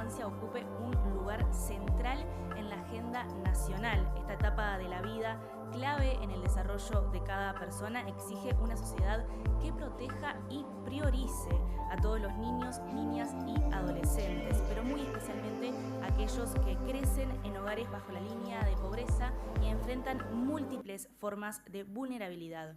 infancia ocupe un lugar central en la agenda nacional. Esta etapa de la vida, clave en el desarrollo de cada persona, exige una sociedad que proteja y priorice a todos los niños, niñas y adolescentes, pero muy especialmente a aquellos que crecen en hogares bajo la línea de pobreza y enfrentan múltiples formas de vulnerabilidad.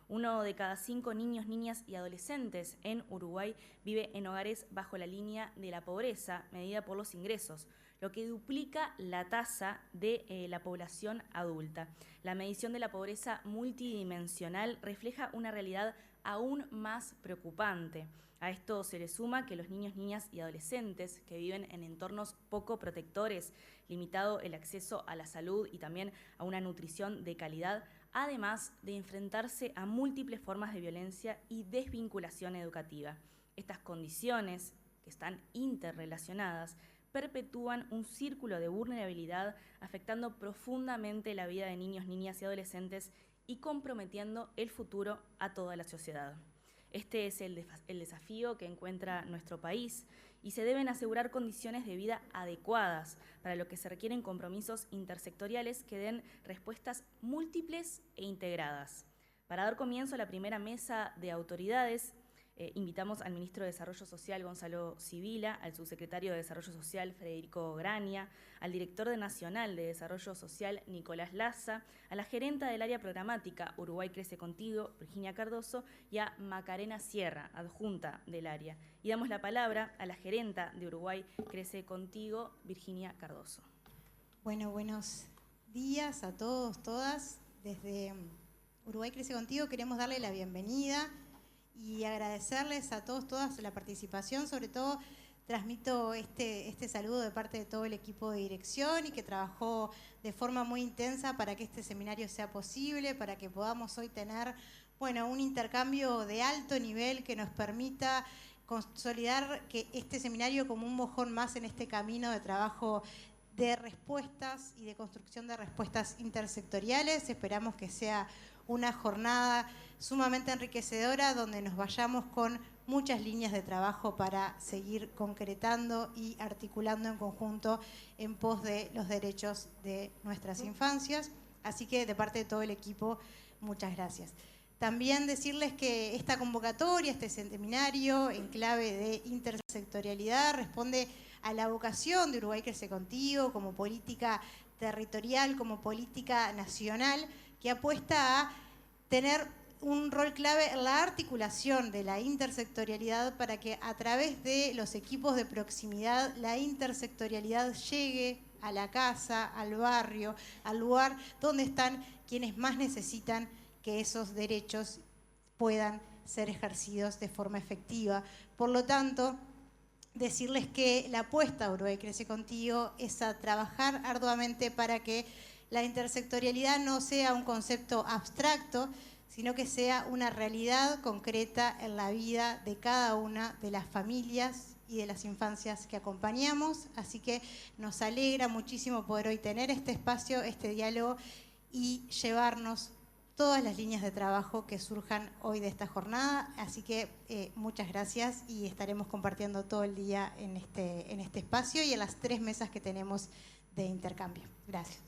1 de cada 5 niños, niñas y adolescentes en Uruguay vive en hogares bajo la línea de la pobreza, medida por los ingresos, lo que duplica la tasa de la población adulta. La medición de la pobreza multidimensional refleja una realidad aún más preocupante. A esto se le suma que los niños, niñas y adolescentes que viven en entornos poco protectores, limitado el acceso a la salud y también a una nutrición de calidad, además de enfrentarse a múltiples formas de violencia y desvinculación educativa. Estas condiciones, que están interrelacionadas, perpetúan un círculo de vulnerabilidad, afectando profundamente la vida de niños, niñas y adolescentes y comprometiendo el futuro a toda la sociedad. Este es el desafío que encuentra nuestro país y se deben asegurar condiciones de vida adecuadas, para lo que se requieren compromisos intersectoriales que den respuestas múltiples e integradas. Para dar comienzo a la primera mesa de autoridades, invitamos al ministro de Desarrollo Social, Gonzalo Sibila, al subsecretario de Desarrollo Social, Federico Grania, al director nacional de Desarrollo Social, Nicolás Laza, a la gerenta del área programática Uruguay Crece Contigo, Virginia Cardoso, y a Macarena Sierra, adjunta del área. Y damos la palabra a la gerenta de Uruguay Crece Contigo, Virginia Cardoso. Bueno, buenos días a todos, todas. Desde Uruguay Crece Contigo queremos darle la bienvenida y agradecerles a todos, todas la participación. Sobre todo transmito este saludo de parte de todo el equipo de dirección y que trabajó de forma muy intensa para que este seminario sea posible, para que podamos hoy tener, bueno, un intercambio de alto nivel que nos permita consolidar que este seminario como un mojón más en este camino de trabajo de respuestas y de construcción de respuestas intersectoriales. Esperamos que sea una jornada sumamente enriquecedora donde nos vayamos con muchas líneas de trabajo para seguir concretando y articulando en conjunto en pos de los derechos de nuestras infancias. Así que de parte de todo el equipo, muchas gracias. También decirles que esta convocatoria, este seminario en clave de intersectorialidad responde a la vocación de Uruguay Crece Contigo como política territorial, como política nacional, que apuesta a tener un rol clave en la articulación de la intersectorialidad para que a través de los equipos de proximidad la intersectorialidad llegue a la casa, al barrio, al lugar donde están quienes más necesitan que esos derechos puedan ser ejercidos de forma efectiva. Por lo tanto, decirles que la apuesta a Uruguay Crece Contigo es a trabajar arduamente para que la intersectorialidad no sea un concepto abstracto, sino que sea una realidad concreta en la vida de cada una de las familias y de las infancias que acompañamos. Así que nos alegra muchísimo poder hoy tener este espacio, este diálogo y llevarnos todas las líneas de trabajo que surjan hoy de esta jornada. Así que muchas gracias y estaremos compartiendo todo el día en este espacio y en las 3 mesas que tenemos de intercambio. Gracias.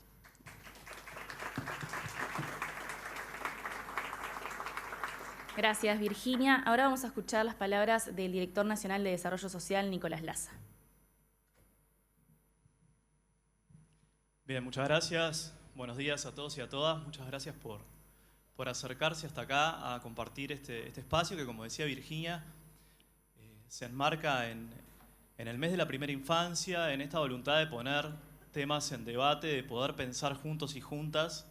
Gracias, Virginia. Ahora vamos a escuchar las palabras del director nacional de Desarrollo Social, Nicolás Laza. Bien, muchas gracias. Buenos días a todos y a todas. Muchas gracias por acercarse hasta acá a compartir este espacio que, como decía Virginia, se enmarca en el mes de la primera infancia, en esta voluntad de poner temas en debate, de poder pensar juntos y juntas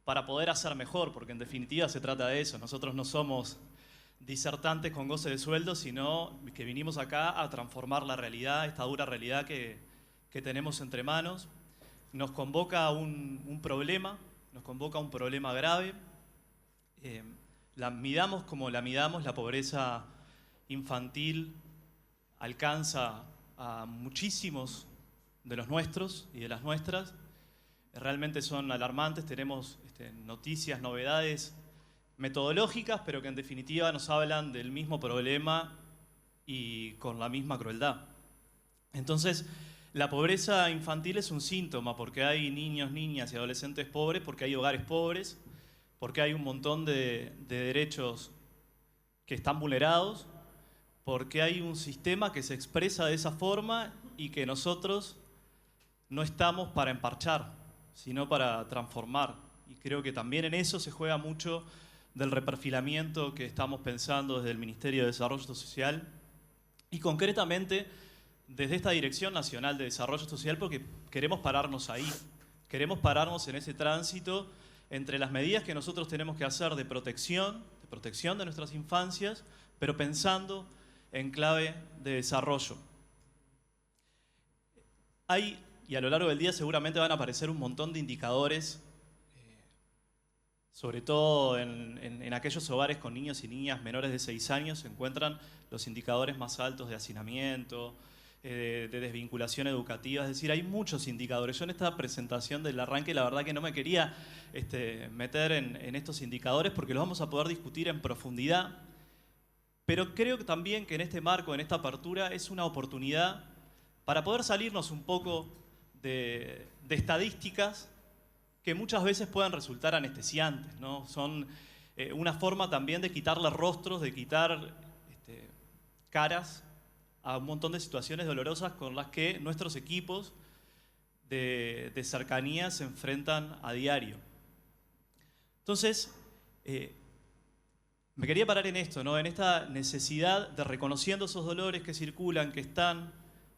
para poder hacer mejor, porque en definitiva se trata de eso. Nosotros no somos disertantes con goce de sueldo, sino que vinimos acá a transformar la realidad, esta dura realidad que tenemos entre manos. Nos convoca un problema, nos convoca un problema grave. La midamos como la midamos, la pobreza infantil alcanza a muchísimos de los nuestros y de las nuestras. Realmente son alarmantes, tenemos noticias, novedades metodológicas, pero que en definitiva nos hablan del mismo problema y con la misma crueldad. Entonces, la pobreza infantil es un síntoma porque hay niños, niñas y adolescentes pobres, porque hay hogares pobres, porque hay un montón de derechos que están vulnerados, porque hay un sistema que se expresa de esa forma y que nosotros no estamos para emparchar, sino para transformar. Y creo que también en eso se juega mucho del reperfilamiento que estamos pensando desde el Ministerio de Desarrollo Social y concretamente desde esta Dirección Nacional de Desarrollo Social, porque queremos pararnos ahí, queremos pararnos en ese tránsito entre las medidas que nosotros tenemos que hacer de protección de nuestras infancias, pero pensando en clave de desarrollo. Hay, y a lo largo del día seguramente van a aparecer un montón de indicadores, sobre todo en aquellos hogares con niños y niñas menores de 6 años, se encuentran los indicadores más altos de hacinamiento, de desvinculación educativa, es decir, hay muchos indicadores. Yo en esta presentación del arranque la verdad que no me quería meter en estos indicadores porque los vamos a poder discutir en profundidad, pero creo también que en este marco, en esta apertura, es una oportunidad para poder salirnos un poco de estadísticas que muchas veces pueden resultar anestesiantes, ¿no? Son una forma también de quitarle rostros, de quitar caras a un montón de situaciones dolorosas con las que nuestros equipos de cercanía se enfrentan a diario. Entonces, me quería parar en esto, ¿no? En esta necesidad de reconociendo esos dolores que circulan, que están,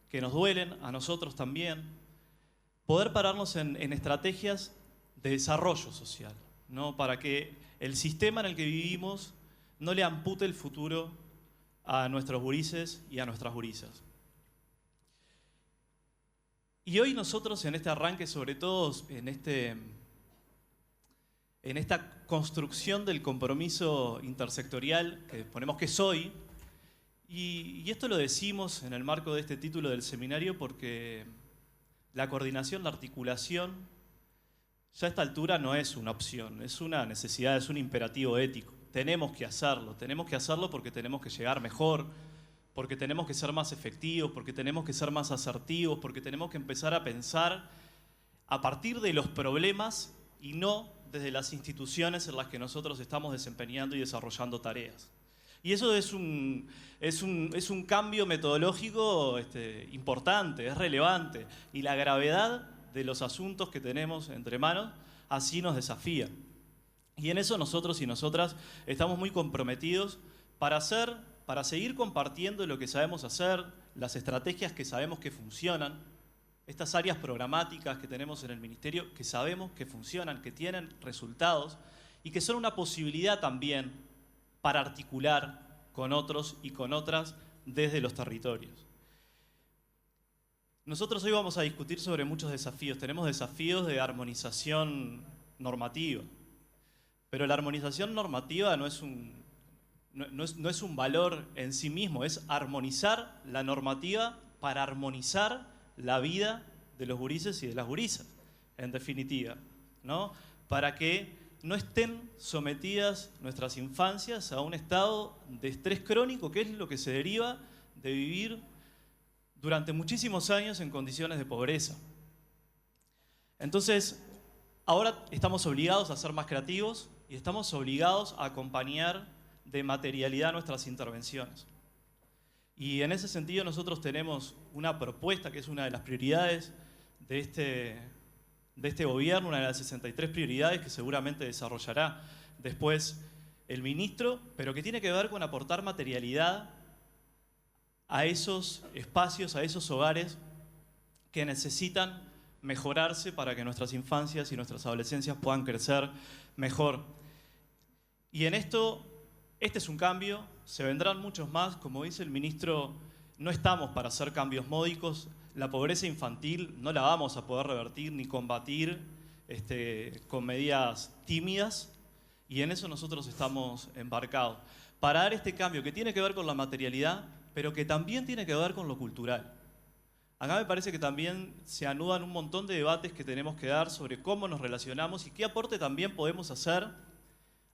que nos duelen, a nosotros también, poder pararnos en estrategias de desarrollo social, ¿no? Para que el sistema en el que vivimos no le ampute el futuro a nuestros gurises y a nuestras gurisas. Y hoy nosotros en este arranque, sobre todo en esta construcción del compromiso intersectorial que ponemos que es hoy, y esto lo decimos en el marco de este título del seminario porque la coordinación, la articulación, ya a esta altura no es una opción, es una necesidad, es un imperativo ético. Tenemos que hacerlo porque tenemos que llegar mejor, porque tenemos que ser más efectivos, porque tenemos que ser más asertivos, porque tenemos que empezar a pensar a partir de los problemas y no desde las instituciones en las que nosotros estamos desempeñando y desarrollando tareas. Y eso es un cambio metodológico importante, es relevante, y la gravedad de los asuntos que tenemos entre manos así nos desafía. Y en eso nosotros y nosotras estamos muy comprometidos para seguir compartiendo lo que sabemos hacer, las estrategias que sabemos que funcionan, estas áreas programáticas que tenemos en el Ministerio que sabemos que funcionan, que tienen resultados y que son una posibilidad también para articular con otros y con otras desde los territorios. Nosotros hoy vamos a discutir sobre muchos desafíos. Tenemos desafíos de armonización normativa. Pero la armonización normativa no es un valor en sí mismo, es armonizar la normativa para armonizar la vida de los gurises y de las gurisas, en definitiva, ¿no? Para que no estén sometidas nuestras infancias a un estado de estrés crónico, que es lo que se deriva de vivir durante muchísimos años en condiciones de pobreza. Entonces, ahora estamos obligados a ser más creativos y estamos obligados a acompañar de materialidad nuestras intervenciones. Y en ese sentido nosotros tenemos una propuesta que es una de las prioridades de este gobierno, una de las 63 prioridades que seguramente desarrollará después el ministro, pero que tiene que ver con aportar materialidad a esos espacios, a esos hogares que necesitan mejorarse para que nuestras infancias y nuestras adolescencias puedan crecer mejor. Y en esto, este es un cambio, se vendrán muchos más. Como dice el ministro, no estamos para hacer cambios módicos. La pobreza infantil no la vamos a poder revertir ni combatir con medidas tímidas, y en eso nosotros estamos embarcados. Para dar este cambio que tiene que ver con la materialidad, pero que también tiene que ver con lo cultural. Acá me parece que también se anudan un montón de debates que tenemos que dar sobre cómo nos relacionamos y qué aporte también podemos hacer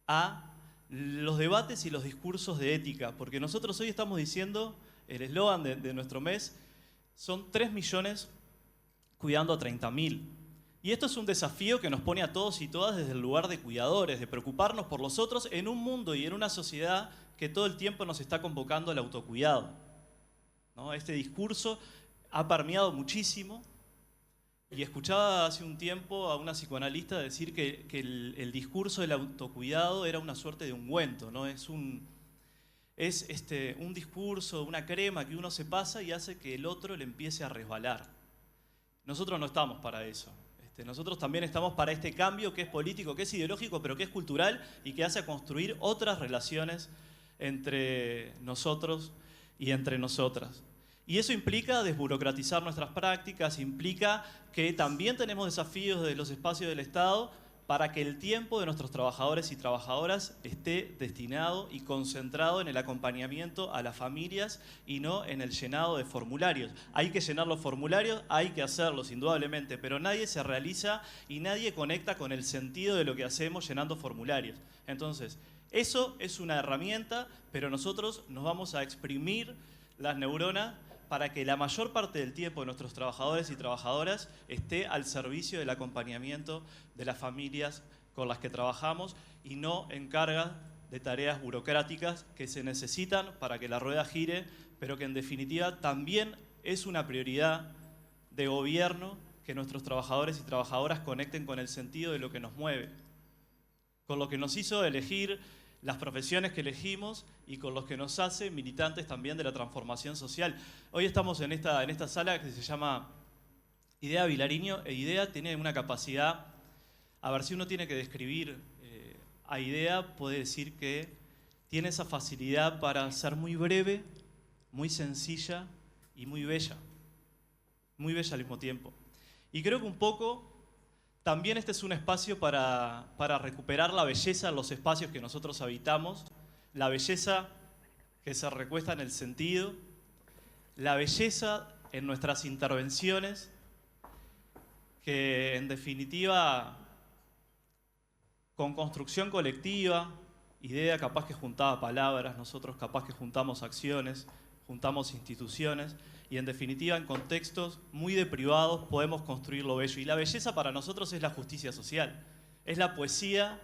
a los debates y los discursos de ética. Porque nosotros hoy estamos diciendo, el eslogan de nuestro mes, son 3 millones cuidando a 30.000. Y esto es un desafío que nos pone a todos y todas desde el lugar de cuidadores, de preocuparnos por los otros en un mundo y en una sociedad que todo el tiempo nos está convocando al autocuidado, ¿no? Este discurso ha permeado muchísimo. Y escuchaba hace un tiempo a una psicoanalista decir que el discurso del autocuidado era una suerte de ungüento, ¿no? Es un discurso, una crema que uno se pasa y hace que el otro le empiece a resbalar. Nosotros no estamos para eso. Nosotros también estamos para este cambio que es político, que es ideológico, pero que es cultural y que hace a construir otras relaciones entre nosotros y entre nosotras. Y eso implica desburocratizar nuestras prácticas, implica que también tenemos desafíos de los espacios del Estado para que el tiempo de nuestros trabajadores y trabajadoras esté destinado y concentrado en el acompañamiento a las familias y no en el llenado de formularios. Hay que llenar los formularios, hay que hacerlos indudablemente, pero nadie se realiza y nadie conecta con el sentido de lo que hacemos llenando formularios. Entonces, eso es una herramienta, pero nosotros nos vamos a exprimir las neuronas para que la mayor parte del tiempo de nuestros trabajadores y trabajadoras esté al servicio del acompañamiento de las familias con las que trabajamos y no en carga de tareas burocráticas que se necesitan para que la rueda gire, pero que en definitiva también es una prioridad de gobierno que nuestros trabajadores y trabajadoras conecten con el sentido de lo que nos mueve, con lo que nos hizo elegir las profesiones que elegimos y con los que nos hace militantes también de la transformación social. Hoy estamos en esta sala que se llama Idea Vilariño, e Idea tiene una capacidad, a ver si uno tiene que describir a Idea, puede decir que tiene esa facilidad para ser muy breve, muy sencilla y muy bella al mismo tiempo. Y creo que un poco también este es un espacio para recuperar la belleza en los espacios que nosotros habitamos, la belleza que se recuesta en el sentido, la belleza en nuestras intervenciones, que en definitiva, con construcción colectiva, Idea capaz que juntaba palabras, nosotros capaz que juntamos acciones, juntamos instituciones, y en definitiva en contextos muy de privados podemos construir lo bello. Y la belleza para nosotros es la justicia social, es la poesía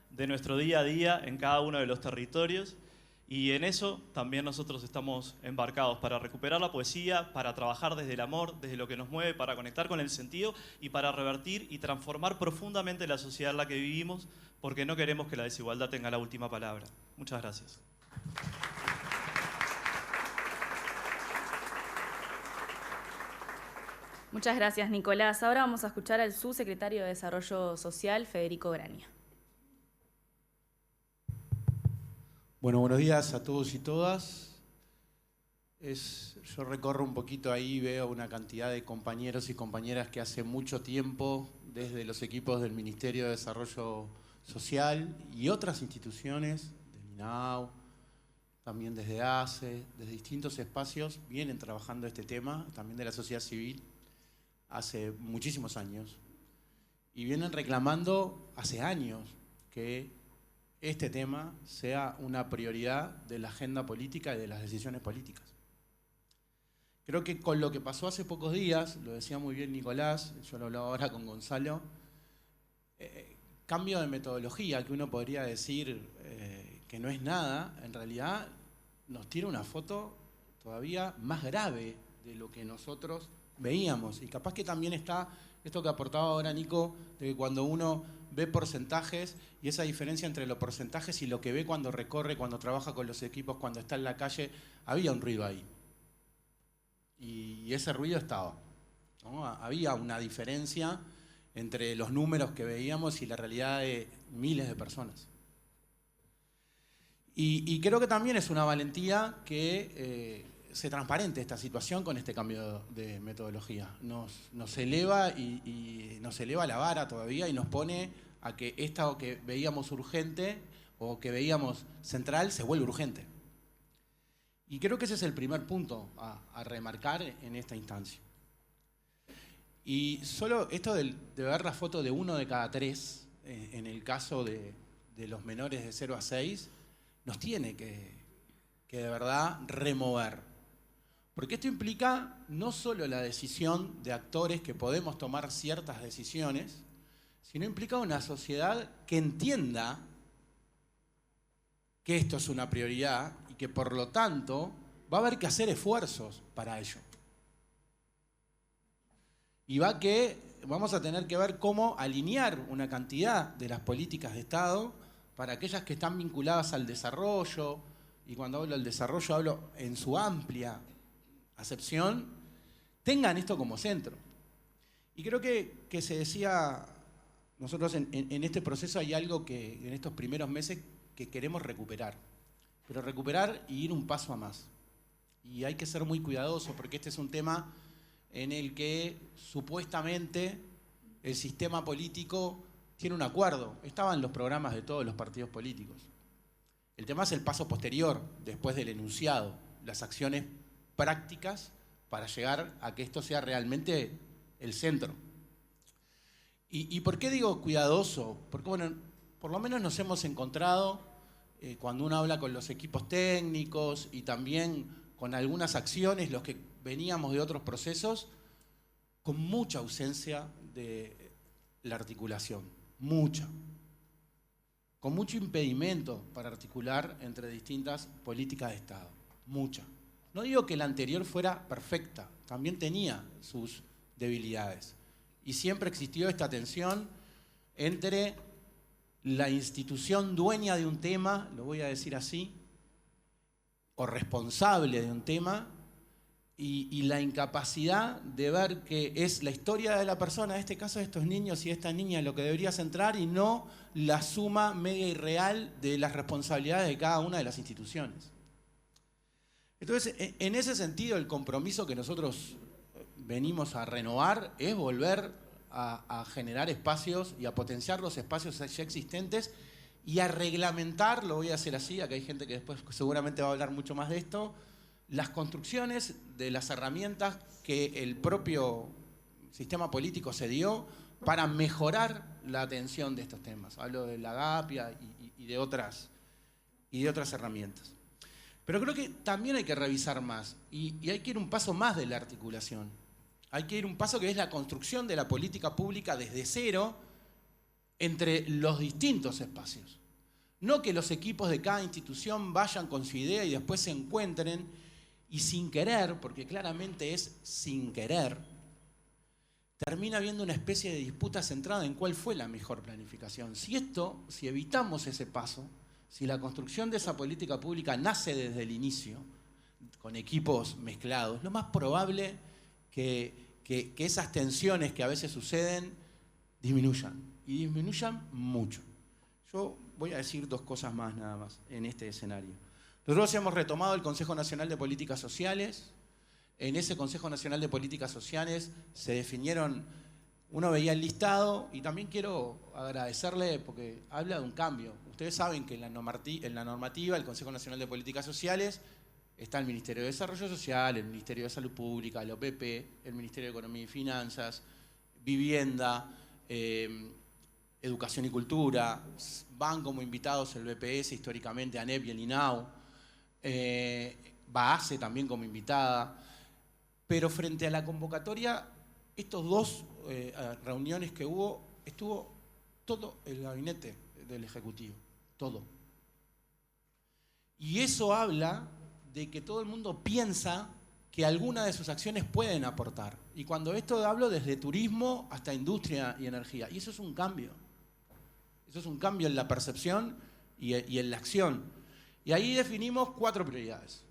de nuestro día a día en cada uno de los territorios, y en eso también nosotros estamos embarcados para recuperar la poesía, para trabajar desde el amor, desde lo que nos mueve, para conectar con el sentido y para revertir y transformar profundamente la sociedad en la que vivimos, porque no queremos que la desigualdad tenga la última palabra. Muchas gracias. Muchas gracias, Nicolás. Ahora vamos a escuchar al subsecretario de Desarrollo Social, Federico Graña. Bueno, buenos días a todos y todas. Yo recorro un poquito ahí, veo una cantidad de compañeros y compañeras que hace mucho tiempo, desde los equipos del Ministerio de Desarrollo Social y otras instituciones, del INAU, también desde ACE, desde distintos espacios, vienen trabajando este tema, también de la sociedad civil, hace muchísimos años, y vienen reclamando hace años que este tema sea una prioridad de la agenda política y de las decisiones políticas. Creo que con lo que pasó hace pocos días, lo decía muy bien Nicolás, yo lo hablaba ahora con Gonzalo, cambio de metodología que uno podría decir que no es nada, en realidad nos tira una foto todavía más grave de lo que nosotros veíamos. Y capaz que también está esto que aportaba ahora Nico, de que cuando uno ve porcentajes y esa diferencia entre los porcentajes y lo que ve cuando recorre, cuando trabaja con los equipos, cuando está en la calle, había un ruido ahí. Y ese ruido estaba, ¿no? Había una diferencia entre los números que veíamos y la realidad de miles de personas. Y creo que también es una valentía que se transparente esta situación con este cambio de metodología. Nos eleva y nos eleva la vara todavía y nos pone a que esto que veíamos urgente o que veíamos central se vuelve urgente. Y creo que ese es el primer punto a remarcar en esta instancia. Y solo esto de ver la foto de 1 de cada 3, en el caso de los menores de 0 a 6, nos tiene que de verdad remover. Porque esto implica no solo la decisión de actores que podemos tomar ciertas decisiones, sino implica una sociedad que entienda que esto es una prioridad y que por lo tanto va a haber que hacer esfuerzos para ello. Y vamos a tener que ver cómo alinear una cantidad de las políticas de Estado para aquellas que están vinculadas al desarrollo, y cuando hablo del desarrollo hablo en su amplia acepción, tengan esto como centro. Y creo que se decía, nosotros en este proceso hay algo que en estos primeros meses que queremos recuperar, pero recuperar y ir un paso a más. Y hay que ser muy cuidadosos porque este es un tema en el que supuestamente el sistema político tiene un acuerdo. Estaba en los programas de todos los partidos políticos. El tema es el paso posterior, después del enunciado, las acciones prácticas para llegar a que esto sea realmente el centro. ¿Y por qué digo cuidadoso? Porque, bueno, por lo menos nos hemos encontrado, cuando uno habla con los equipos técnicos y también con algunas acciones, los que veníamos de otros procesos, con mucha ausencia de la articulación, mucha. Con mucho impedimento para articular entre distintas políticas de Estado, mucha. No digo que la anterior fuera perfecta, también tenía sus debilidades. Y siempre existió esta tensión entre la institución dueña de un tema, lo voy a decir así, o responsable de un tema, y la incapacidad de ver que es la historia de la persona, en este caso de estos niños y estas niñas, lo que debería centrar y no la suma media y real de las responsabilidades de cada una de las instituciones. Entonces, en ese sentido, el compromiso que nosotros venimos a renovar es volver a generar espacios y a potenciar los espacios ya existentes y a reglamentar, lo voy a hacer así, acá hay gente que después seguramente va a hablar mucho más de esto, las construcciones de las herramientas que el propio sistema político se dio para mejorar la atención de estos temas. Hablo de la AGAPIA y de otras herramientas. Pero creo que también hay que revisar más y hay que ir un paso más de la articulación. Hay que ir un paso que es la construcción de la política pública desde cero entre los distintos espacios. No que los equipos de cada institución vayan con su idea y después se encuentren y sin querer, porque claramente es sin querer, termina habiendo una especie de disputa centrada en cuál fue la mejor planificación. Si evitamos ese paso, si la construcción de esa política pública nace desde el inicio, con equipos mezclados, lo más probable que esas tensiones que a veces suceden disminuyan, y disminuyan mucho. Yo voy a decir dos cosas más nada más en este escenario. Nosotros hemos retomado el Consejo Nacional de Políticas Sociales. En ese Consejo Nacional de Políticas Sociales se definieron, uno veía el listado, y también quiero agradecerle porque habla de un cambio. Ustedes saben que en la normativa del Consejo Nacional de Políticas Sociales está el Ministerio de Desarrollo Social, el Ministerio de Salud Pública, la OPP, el Ministerio de Economía y Finanzas, Vivienda, Educación y Cultura, van como invitados el BPS, históricamente ANEP y el INAU, BAACE también como invitada, pero frente a la convocatoria, estos dos reuniones que estuvo todo el gabinete del Ejecutivo, todo. Y eso habla de que todo el mundo piensa que alguna de sus acciones pueden aportar. Y cuando esto hablo desde turismo hasta industria y energía, y eso es un cambio. Eso es un cambio en la percepción y en la acción. Y ahí definimos 4 prioridades.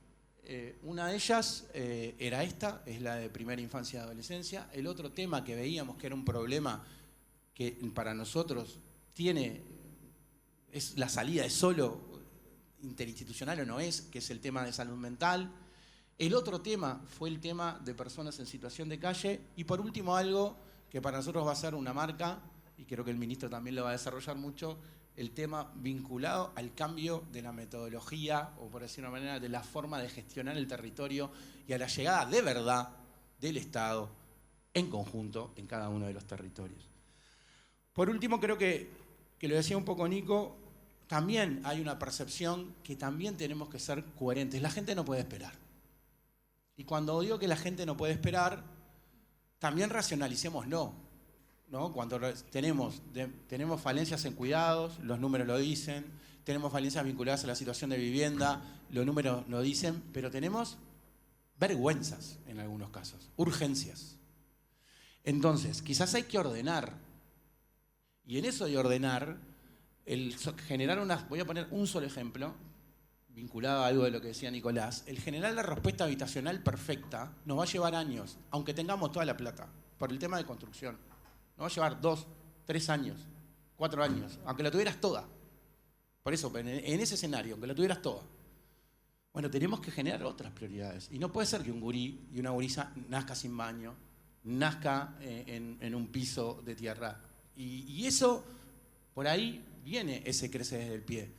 Una de ellas era esta, es la de primera infancia y adolescencia. El otro tema que veíamos que era un problema que para nosotros es la salida es solo interinstitucional o no es, que es el tema de salud mental. El otro tema fue el tema de personas en situación de calle. Y por último algo que para nosotros va a ser una marca, y creo que el ministro también lo va a desarrollar mucho, el tema vinculado al cambio de la metodología, o por decir una manera, de la forma de gestionar el territorio y a la llegada de verdad del Estado en conjunto en cada uno de los territorios. Por último, creo que lo decía un poco Nico, también hay una percepción que también tenemos que ser coherentes. La gente no puede esperar. Y cuando digo que la gente no puede esperar, también racionalicémoslo, ¿no? Cuando tenemos falencias en cuidados, los números lo dicen, tenemos falencias vinculadas a la situación de vivienda, los números lo dicen, pero tenemos vergüenzas en algunos casos, urgencias. Entonces, quizás hay que ordenar. Y en eso de ordenar, voy a poner un solo ejemplo, vinculado a algo de lo que decía Nicolás, el generar la respuesta habitacional perfecta nos va a llevar años, aunque tengamos toda la plata, por el tema de construcción. Nos va a llevar 2, 3 años, 4 años, aunque la tuvieras toda. Por eso, en ese escenario, aunque la tuvieras toda. Bueno, tenemos que generar otras prioridades. Y no puede ser que un gurí y una gurisa nazca sin baño, nazca en un piso de tierra. Y eso, por ahí viene ese crece desde el pie.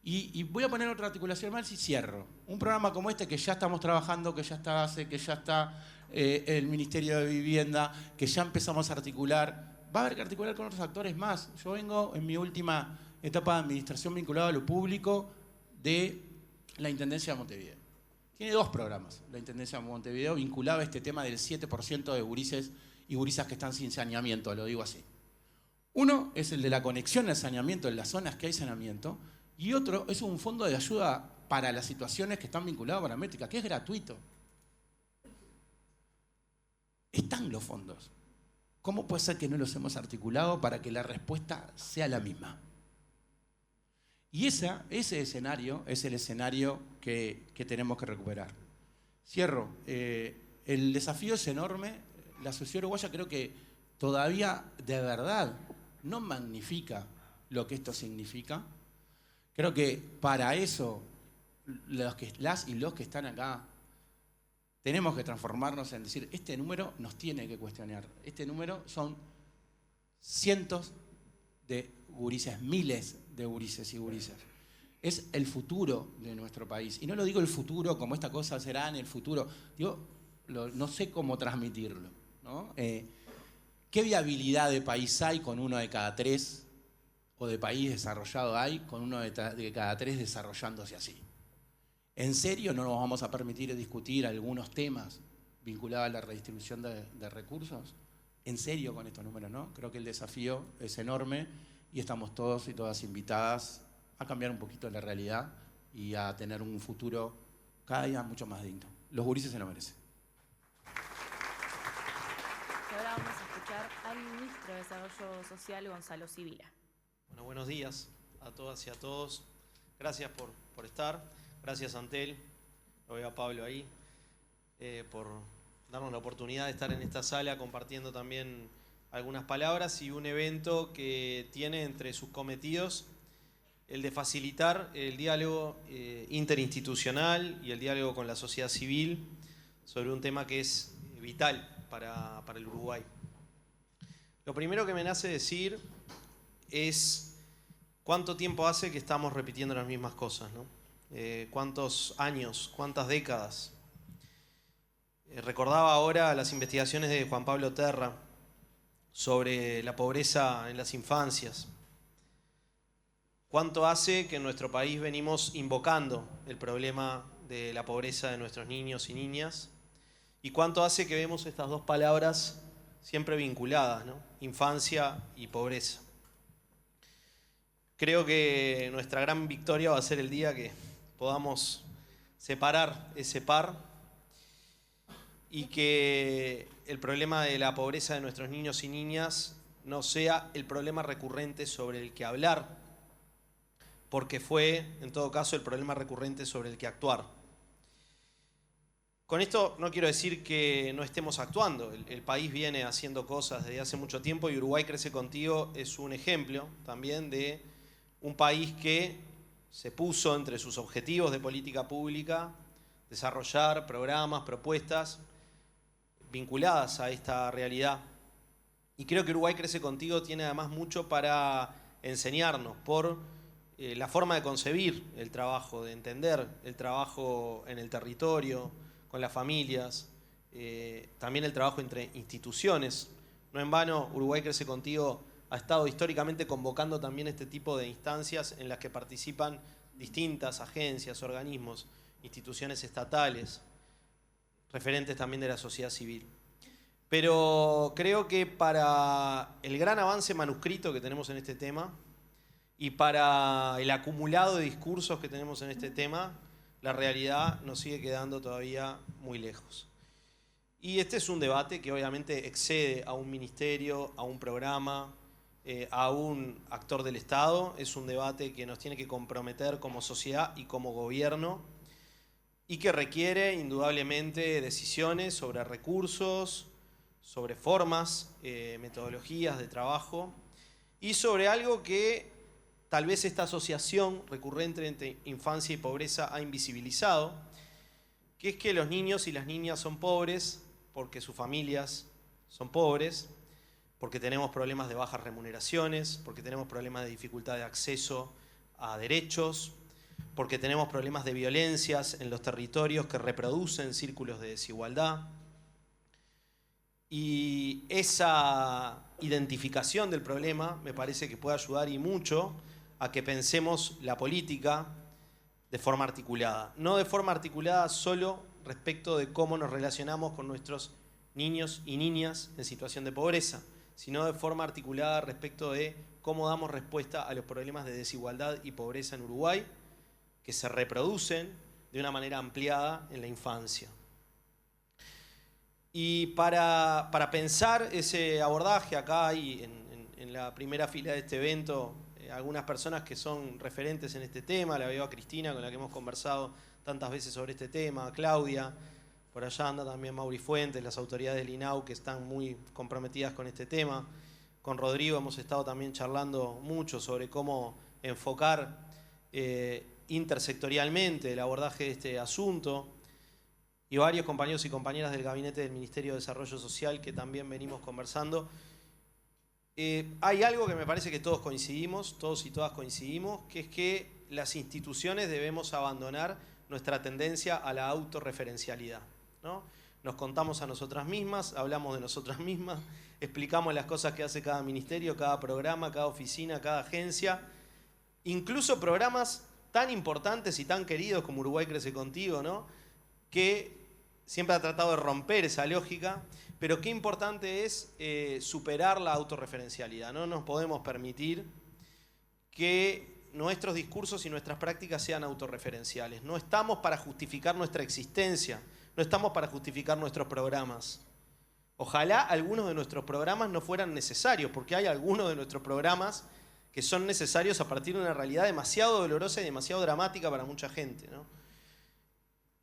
Y voy a poner otra articulación más y cierro. Un programa como este que ya estamos trabajando, que ya está ACE, que ya está el Ministerio de Vivienda, que ya empezamos a articular. Va a haber que articular con otros actores más. Yo vengo en mi última etapa de administración vinculada a lo público de la Intendencia de Montevideo. Tiene 2 programas, la Intendencia de Montevideo, vinculado a este tema del 7% de gurises y gurisas que están sin saneamiento, lo digo así. Uno es el de la conexión al saneamiento en las zonas que hay saneamiento, y otro es un fondo de ayuda para las situaciones que están vinculadas a paramétrica, que es gratuito. Están los fondos. ¿Cómo puede ser que no los hemos articulado para que la respuesta sea la misma? Y ese escenario es el escenario que tenemos que recuperar. Cierro. El desafío es enorme. La sociedad uruguaya creo que todavía de verdad no magnifica lo que esto significa. Creo que para eso las y los que están acá tenemos que transformarnos en decir, este número nos tiene que cuestionar. Este número son cientos de gurises, miles de gurises y gurisas. Es el futuro de nuestro país. Y no lo digo el futuro como esta cosa será en el futuro. Digo, no sé cómo transmitirlo, ¿no? ¿Qué viabilidad de país hay con 1 de cada 3? ¿O de país desarrollado hay con 1 de cada 3 desarrollándose así? ¿En serio no nos vamos a permitir discutir algunos temas vinculados a la redistribución de recursos? ¿En serio con estos números, no? Creo que el desafío es enorme y estamos todos y todas invitadas a cambiar un poquito la realidad y a tener un futuro cada día mucho más digno. Los gurises se lo merecen. Y ahora vamos a escuchar al ministro de Desarrollo Social, Gonzalo Sibila. Bueno, buenos días a todas y a todos. Gracias por estar. Gracias, Antel. Lo veo a Pablo ahí. Por darnos la oportunidad de estar en esta sala compartiendo también algunas palabras y un evento que tiene entre sus cometidos el de facilitar el diálogo interinstitucional y el diálogo con la sociedad civil sobre un tema que es vital para el Uruguay. Lo primero que me nace decir es cuánto tiempo hace que estamos repitiendo las mismas cosas, ¿no? Cuántos años, cuántas décadas. Recordaba ahora las investigaciones de Juan Pablo Terra sobre la pobreza en las infancias. ¿Cuánto hace que en nuestro país venimos invocando el problema de la pobreza de nuestros niños y niñas? ¿Y cuánto hace que vemos estas 2 palabras siempre vinculadas, ¿no? Infancia y pobreza? Creo que nuestra gran victoria va a ser el día que podamos separar ese par y que el problema de la pobreza de nuestros niños y niñas no sea el problema recurrente sobre el que hablar, porque fue, en todo caso, el problema recurrente sobre el que actuar. Con esto no quiero decir que no estemos actuando. El país viene haciendo cosas desde hace mucho tiempo y Uruguay Crece Contigo es un ejemplo también de un país que se puso entre sus objetivos de política pública desarrollar programas, propuestas vinculadas a esta realidad. Y creo que Uruguay Crece Contigo tiene además mucho para enseñarnos por la forma de concebir el trabajo, de entender el trabajo en el territorio, con las familias, también el trabajo entre instituciones. No en vano, Uruguay Crece Contigo ha estado históricamente convocando también este tipo de instancias en las que participan distintas agencias, organismos, instituciones estatales. referentes también de la sociedad civil. Pero creo que para el gran avance manuscrito que tenemos en este tema y para el acumulado de discursos que tenemos en este tema, la realidad nos sigue quedando todavía muy lejos. Y este es un debate que obviamente excede a un ministerio, a un programa, a un actor del Estado. Es un debate que nos tiene que comprometer como sociedad y como gobierno y que requiere indudablemente decisiones sobre recursos, sobre formas, metodologías de trabajo y sobre algo que tal vez esta asociación recurrente entre infancia y pobreza ha invisibilizado, que es que los niños y las niñas son pobres porque sus familias son pobres, porque tenemos problemas de bajas remuneraciones, porque tenemos problemas de dificultad de acceso a derechos, porque tenemos problemas de violencias en los territorios que reproducen círculos de desigualdad. Y esa identificación del problema me parece que puede ayudar y mucho a que pensemos la política de forma articulada. No de forma articulada solo respecto de cómo nos relacionamos con nuestros niños y niñas en situación de pobreza, sino de forma articulada respecto de cómo damos respuesta a los problemas de desigualdad y pobreza en Uruguay, que se reproducen de una manera ampliada en la infancia. Y para pensar ese abordaje, acá hay en la primera fila de este evento algunas personas que son referentes en este tema. La veo a Cristina, con la que hemos conversado tantas veces sobre este tema, a Claudia, por allá anda también Mauri Fuentes, las autoridades del INAU que están muy comprometidas con este tema. Con Rodrigo hemos estado también charlando mucho sobre cómo enfocar intersectorialmente el abordaje de este asunto. Y varios compañeros y compañeras del gabinete del Ministerio de Desarrollo Social que también venimos conversando. Hay algo que me parece que todos coincidimos, todos y todas coincidimos, que es que las instituciones debemos abandonar nuestra tendencia a la autorreferencialidad, ¿no? Nos contamos a nosotras mismas, hablamos de nosotras mismas, explicamos las cosas que hace cada ministerio, cada programa, cada oficina, cada agencia, incluso programas tan importantes y tan queridos como Uruguay Crece Contigo, ¿no? Que siempre ha tratado de romper esa lógica, pero qué importante es superar la autorreferencialidad. No nos podemos permitir que nuestros discursos y nuestras prácticas sean autorreferenciales. No estamos para justificar nuestra existencia, no estamos para justificar nuestros programas. Ojalá algunos de nuestros programas no fueran necesarios, porque hay algunos de nuestros programas que son necesarios a partir de una realidad demasiado dolorosa y demasiado dramática para mucha gente, ¿no?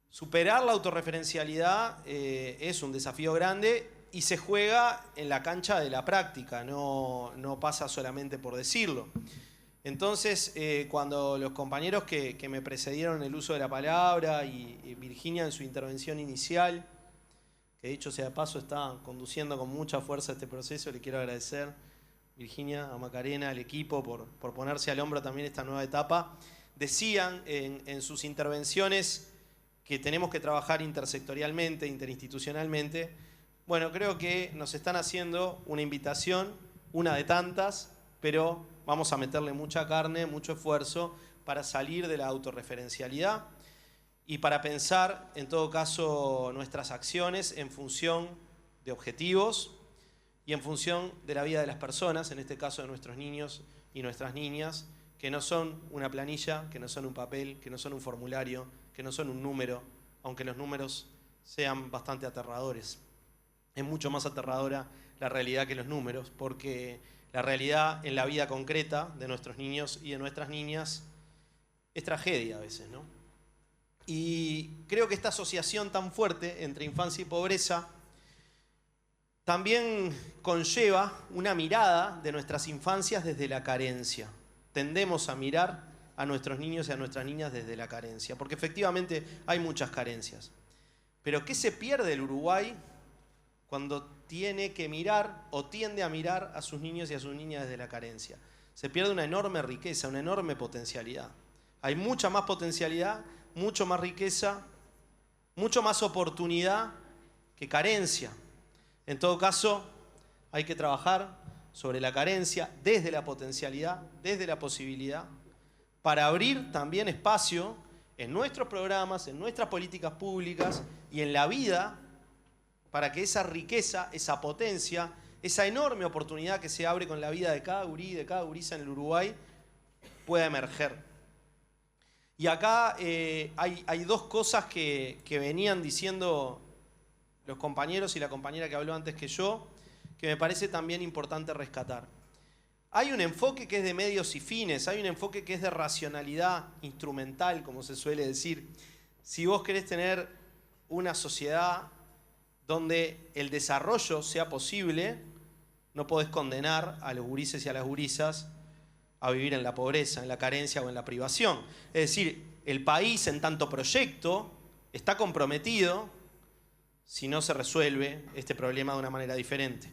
Superar la autorreferencialidad es un desafío grande y se juega en la cancha de la práctica, no pasa solamente por decirlo. Entonces, cuando los compañeros que me precedieron en el uso de la palabra y Virginia en su intervención inicial, que dicho sea de paso está conduciendo con mucha fuerza este proceso, le quiero agradecer, Virginia, a Macarena, al equipo, por ponerse al hombro también esta nueva etapa, decían en sus intervenciones que tenemos que trabajar intersectorialmente, interinstitucionalmente. Bueno, creo que nos están haciendo una invitación, una de tantas, pero vamos a meterle mucha carne, mucho esfuerzo para salir de la autorreferencialidad y para pensar, en todo caso, nuestras acciones en función de objetivos y en función de la vida de las personas, en este caso de nuestros niños y nuestras niñas, que no son una planilla, que no son un papel, que no son un formulario, que no son un número, aunque los números sean bastante aterradores. Es mucho más aterradora la realidad que los números, porque la realidad en la vida concreta de nuestros niños y de nuestras niñas es tragedia a veces, ¿no? Y creo que esta asociación tan fuerte entre infancia y pobreza también conlleva una mirada de nuestras infancias desde la carencia. Tendemos a mirar a nuestros niños y a nuestras niñas desde la carencia, porque efectivamente hay muchas carencias. Pero ¿qué se pierde el Uruguay cuando tiene que mirar o tiende a mirar a sus niños y a sus niñas desde la carencia? Se pierde una enorme riqueza, una enorme potencialidad. Hay mucha más potencialidad, mucho más riqueza, mucho más oportunidad que carencia. En todo caso, hay que trabajar sobre la carencia desde la potencialidad, desde la posibilidad, para abrir también espacio en nuestros programas, en nuestras políticas públicas y en la vida para que esa riqueza, esa potencia, esa enorme oportunidad que se abre con la vida de cada gurí, de cada gurisa en el Uruguay, pueda emerger. Y acá hay dos cosas que venían diciendo los compañeros y la compañera que habló antes que yo, que me parece también importante rescatar. Hay un enfoque que es de medios y fines, hay un enfoque que es de racionalidad instrumental, como se suele decir. Si vos querés tener una sociedad donde el desarrollo sea posible, no podés condenar a los gurises y a las gurisas a vivir en la pobreza, en la carencia o en la privación. Es decir, el país en tanto proyecto está comprometido si no se resuelve este problema de una manera diferente.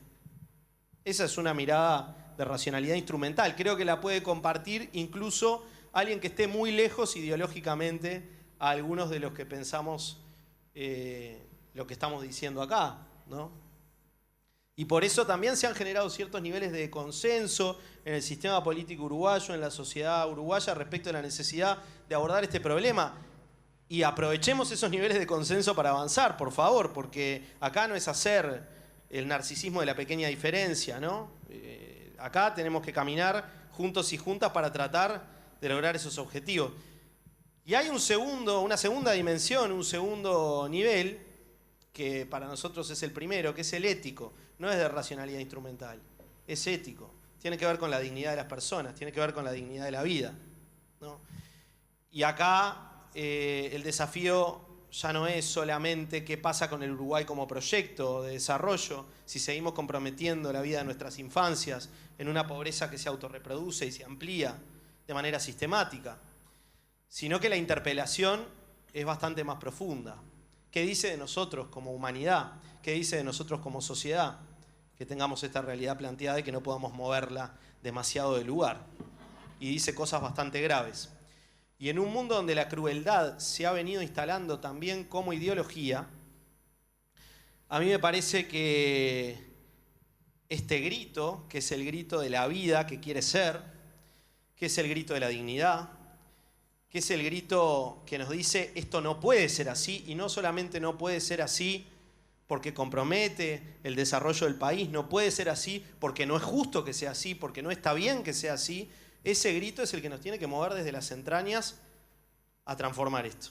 Esa es una mirada de racionalidad instrumental. Creo que la puede compartir incluso alguien que esté muy lejos ideológicamente a algunos de los que pensamos lo que estamos diciendo acá, ¿no? Y por eso también se han generado ciertos niveles de consenso en el sistema político uruguayo, en la sociedad uruguaya, respecto a la necesidad de abordar este problema. Y aprovechemos esos niveles de consenso para avanzar, por favor, porque acá no es hacer el narcisismo de la pequeña diferencia, ¿no? Acá tenemos que caminar juntos y juntas para tratar de lograr esos objetivos. Y hay una segunda dimensión, un segundo nivel, que para nosotros es el primero, que es el ético. No es de racionalidad instrumental, es ético. Tiene que ver con la dignidad de las personas, tiene que ver con la dignidad de la vida, ¿no? Y acá el desafío ya no es solamente qué pasa con el Uruguay como proyecto de desarrollo, si seguimos comprometiendo la vida de nuestras infancias en una pobreza que se autorreproduce y se amplía de manera sistemática, sino que la interpelación es bastante más profunda. ¿Qué dice de nosotros como humanidad? ¿Qué dice de nosotros como sociedad? Que tengamos esta realidad planteada y que no podamos moverla demasiado del lugar. Y dice cosas bastante graves. Y en un mundo donde la crueldad se ha venido instalando también como ideología, a mí me parece que este grito, que es el grito de la vida que quiere ser, que es el grito de la dignidad, que es el grito que nos dice esto no puede ser así, y no solamente no puede ser así porque compromete el desarrollo del país, no puede ser así porque no es justo que sea así, porque no está bien que sea así. Ese grito es el que nos tiene que mover desde las entrañas a transformar esto.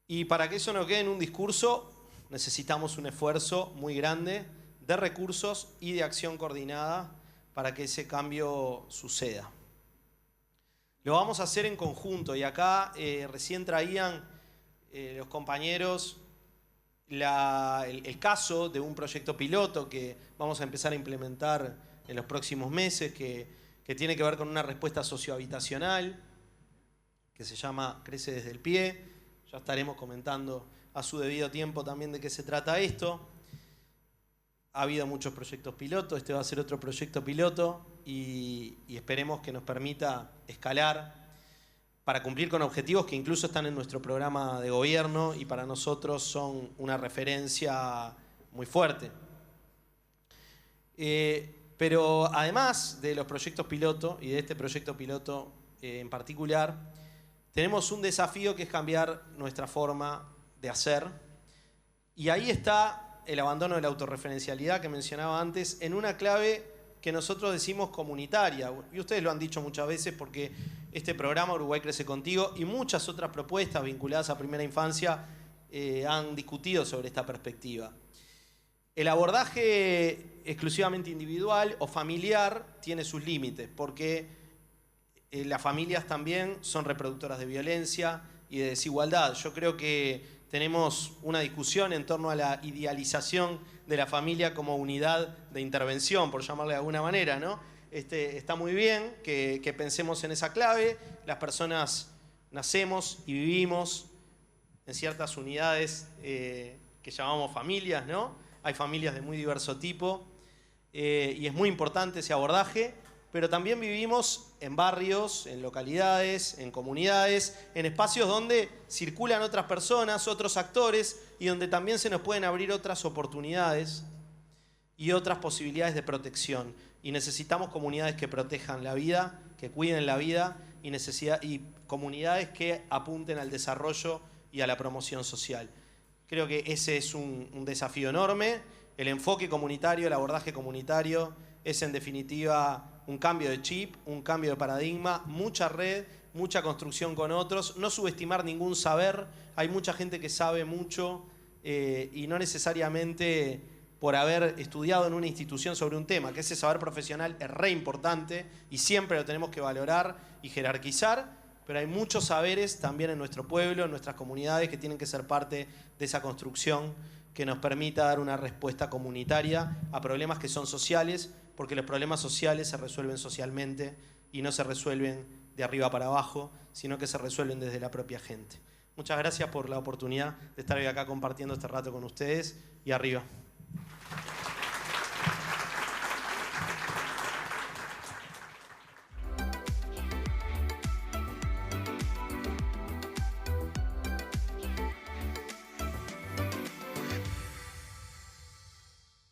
Y para que eso no quede en un discurso, necesitamos un esfuerzo muy grande de recursos y de acción coordinada para que ese cambio suceda. Lo vamos a hacer en conjunto, y acá recién traían los compañeros el caso de un proyecto piloto que vamos a empezar a implementar en los próximos meses, que tiene que ver con una respuesta sociohabitacional, que se llama Crece desde el pie. Ya estaremos comentando a su debido tiempo también de qué se trata esto. Ha habido muchos proyectos pilotos, este va a ser otro proyecto piloto, y esperemos que nos permita escalar para cumplir con objetivos que incluso están en nuestro programa de gobierno y para nosotros son una referencia muy fuerte. Pero además de los proyectos piloto y de este proyecto piloto en particular, tenemos un desafío que es cambiar nuestra forma de hacer, y ahí está el abandono de la autorreferencialidad que mencionaba antes en una clave que nosotros decimos comunitaria, y ustedes lo han dicho muchas veces porque este programa Uruguay Crece Contigo y muchas otras propuestas vinculadas a primera infancia han discutido sobre esta perspectiva. El abordaje exclusivamente individual o familiar tiene sus límites, porque las familias también son reproductoras de violencia y de desigualdad. Yo creo que tenemos una discusión en torno a la idealización de la familia como unidad de intervención, por llamarle de alguna manera, ¿no? Está muy bien que pensemos en esa clave. Las personas nacemos y vivimos en ciertas unidades que llamamos familias, ¿no? Hay familias de muy diverso tipo y es muy importante ese abordaje, pero también vivimos en barrios, en localidades, en comunidades, en espacios donde circulan otras personas, otros actores, y donde también se nos pueden abrir otras oportunidades y otras posibilidades de protección. Y necesitamos comunidades que protejan la vida, que cuiden la vida, y comunidades que apunten al desarrollo y a la promoción social. Creo que ese es un desafío enorme. El enfoque comunitario, el abordaje comunitario es en definitiva un cambio de chip, un cambio de paradigma, mucha red, mucha construcción con otros, no subestimar ningún saber. Hay mucha gente que sabe mucho y no necesariamente por haber estudiado en una institución sobre un tema, que ese saber profesional es re importante y siempre lo tenemos que valorar y jerarquizar, pero hay muchos saberes también en nuestro pueblo, en nuestras comunidades, que tienen que ser parte de esa construcción que nos permita dar una respuesta comunitaria a problemas que son sociales, porque los problemas sociales se resuelven socialmente y no se resuelven de arriba para abajo, sino que se resuelven desde la propia gente. Muchas gracias por la oportunidad de estar hoy acá compartiendo este rato con ustedes y arriba.